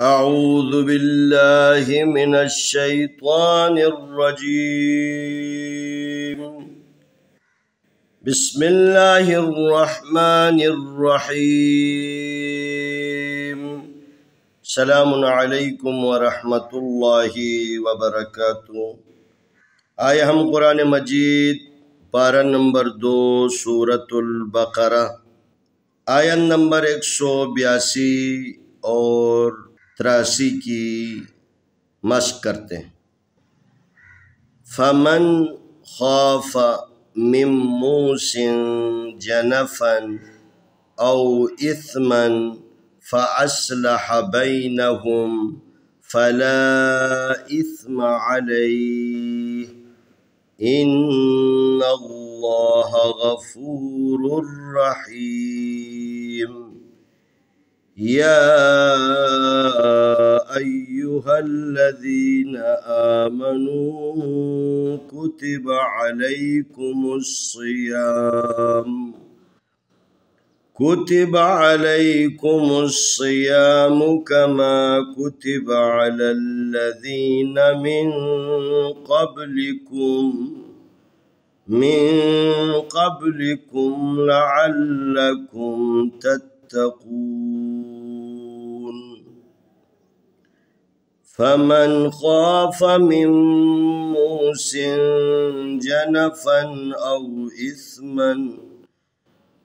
أعوذ بالله من الشيطان الرجيم. بسم الله الرحمن الرحيم. سلام عليكم ورحمة الله وبركاته. آیا ہم قرآن مجید پارہ نمبر 2 سورة البقرہ آیت نمبر 182 اور 83 کی مشق کرتے ہیں. فمن خاف من موص جنفا او اثما فاصلح بينهم فلا اثم عليه ان الله غفور رحيم. يا أيها الذين آمنوا كتب عليكم الصيام كما كتب على الذين من قبلكم لعلكم تتقون. فمن خاف من موص جنفا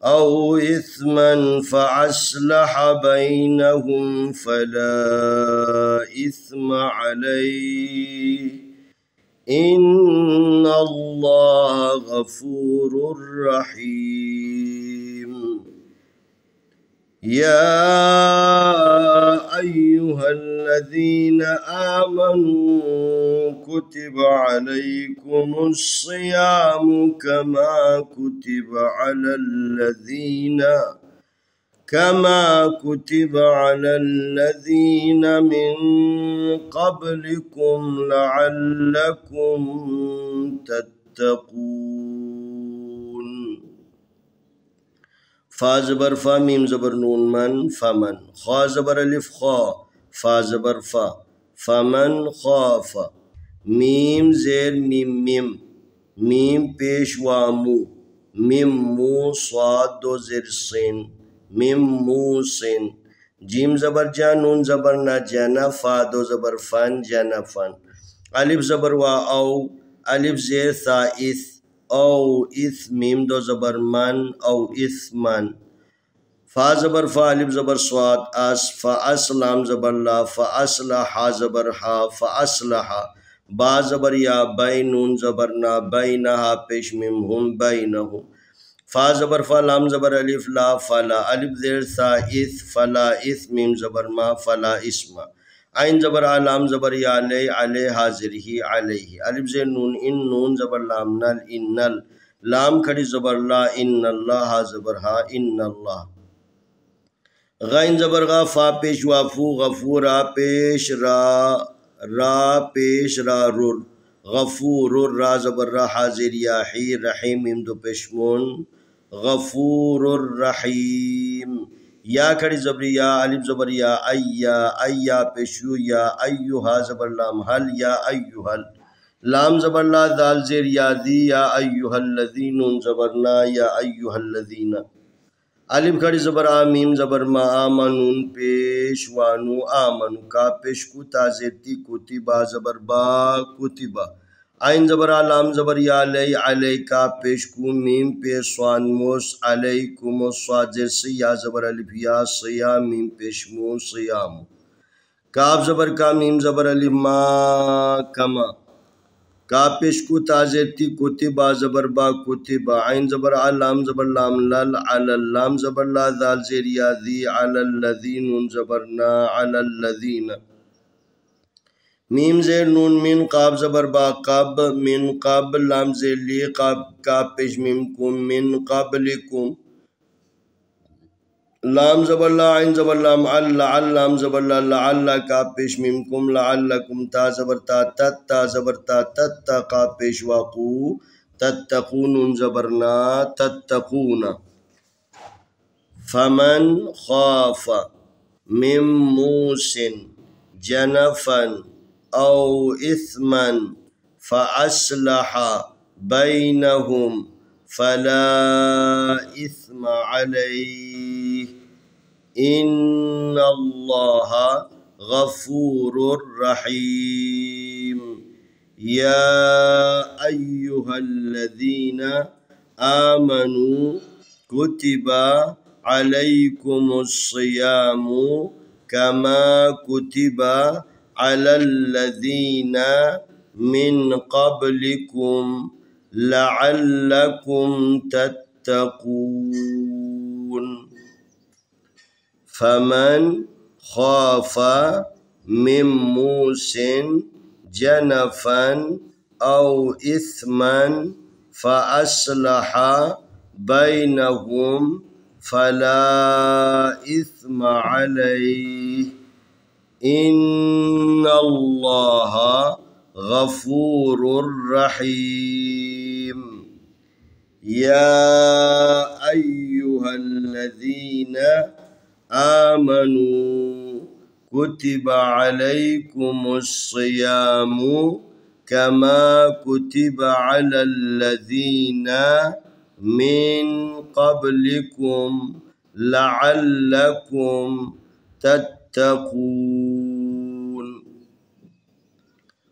أو إثما فأصلح بينهم فلا إثم عليه إن الله غفور رحيم. يا أيها الذين آمنوا كتب عليكم الصيام كما كتب على الذين من قبلكم لعلكم تتقون. فا زبر فا میم زبر نون من فمن. خا زبر الف خا فا زبر فا فمن خاف. میم زیر میم میم میم پیش وامو میم مو صاد دو زیر سین میم مو سین. جیم زبر جا نون زبر نا جنا فا دو زبر فن جنا فن. الف زبر وا او الف زیر ثا اث او اث میم دو زبر من او اثمن. فا زبر فا الف زبر سواد اس فا اسلام زبر لا فا اصلح زبر ہا فا اصلح. با زبر یا بین نون زبر نا بینہا پیش میم ہم بینہم. فا زبر فا لام زبر الف لا فلا الف زیر ثا اث فلا اث میم زبر ما فلا اسم. عین زبر لام زبر یا علی علی حاضر ہی علیہ. الف زیر نون ان نون زبر لام نل ان نل. لام کھڑی زبر لا ان اللہ زبر ہا ان اللہ. غین زبر غا فا پیش وافو غفور را پیش را پیش را رور غفور را زبر را حاضر یا حی رحیم میم دو پیشمون غفور الرحیم. یا کھڑی زبر یا الف زبر یا ایا پیشو یا ایوہا زبر لام حل یا ایوہل. لام زبر لا دال زیر یا دی یا ایوہا الذین نون زبر نا یا ایوہا الذین. الف کھڑی زبر آمیم زبر ما آمنون پیش وانو آمنو کا پیش کو تازیتی کتبا زبر با کتبا. عین زبر لام زبر یا علی علی کا پیش کو میم پیش سوان موس علیکم الصاد زیر سی یا زبر الف یا سیا میم پیش مو سیام. کاف زبر کا میم زبر الف ما کما کا پیش کو تازیتی کتبا زبر با کتبا. عین زبر لام زبر لام لل علی لام زبر لا ذال زیر یا ذی علی الذین نون زبر نا علی الذین. میم زیر نون من قاب زبر با قب من قبل لام زیر لی قاب کا پیش میم کم من قبلکم. لام زبر لا عین زبر لام عل لام زبر لا لعل کا پیش میم کم لعلکم. تا زبر تا تت تا زبر تا تت کا پیش واقو تتقون زبر نا تتقون. فمن خاف من موص جنفا أو إثما فأصلح بينهم فلا إثم عليه إن الله غفور رحيم. يا أيها الذين آمنوا كتب عليكم الصيام كما كتب على الذين من قبلكم لعلكم تتقون. فمن خاف من موص جنفا أو إثما فأصلح بينهم فلا إثم عليه إن الله غفور رحيم. يا أيها الذين آمنوا كتب عليكم الصيام كما كتب على الذين من قبلكم لعلكم تتقون.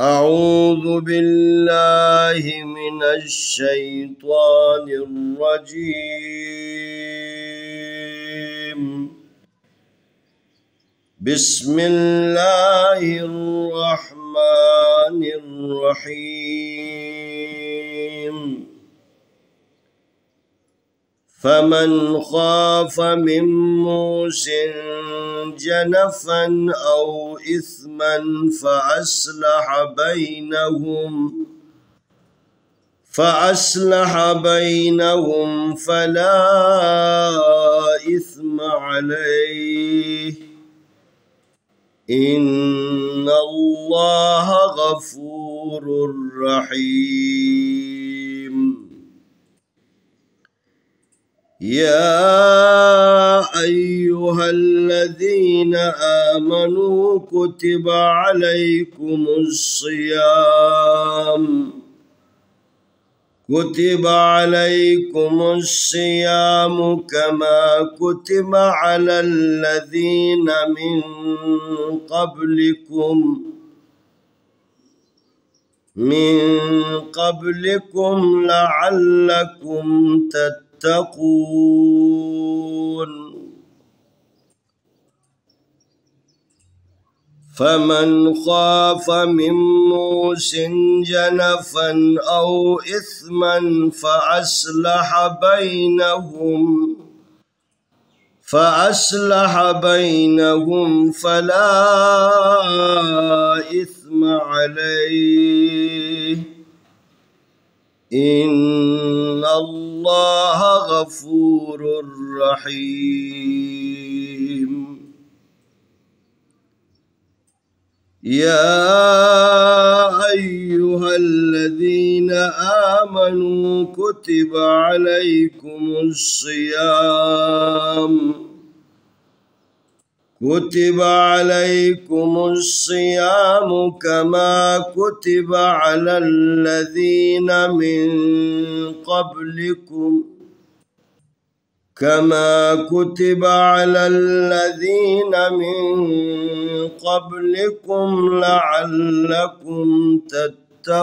أعوذ بالله من الشيطان الرجيم. بسم الله الرحمن الرحيم. فمن خاف من موص جنفا أو إثما فأصلح بينهم فلا إثم عليه إن الله غفور رحيم. يا أيها الذين آمنوا كتب عليكم الصيام كما كتب على الذين من قبلكم لعلكم تتقون. فمن خاف من موص جنفا أو إثما فأصلح بينهم فلا إثم عليه إن الله غفور رحيم. يا أيها الذين آمنوا كتب عليكم الصيام كما كتب على الذين من قبلكم لعلكم تتقون.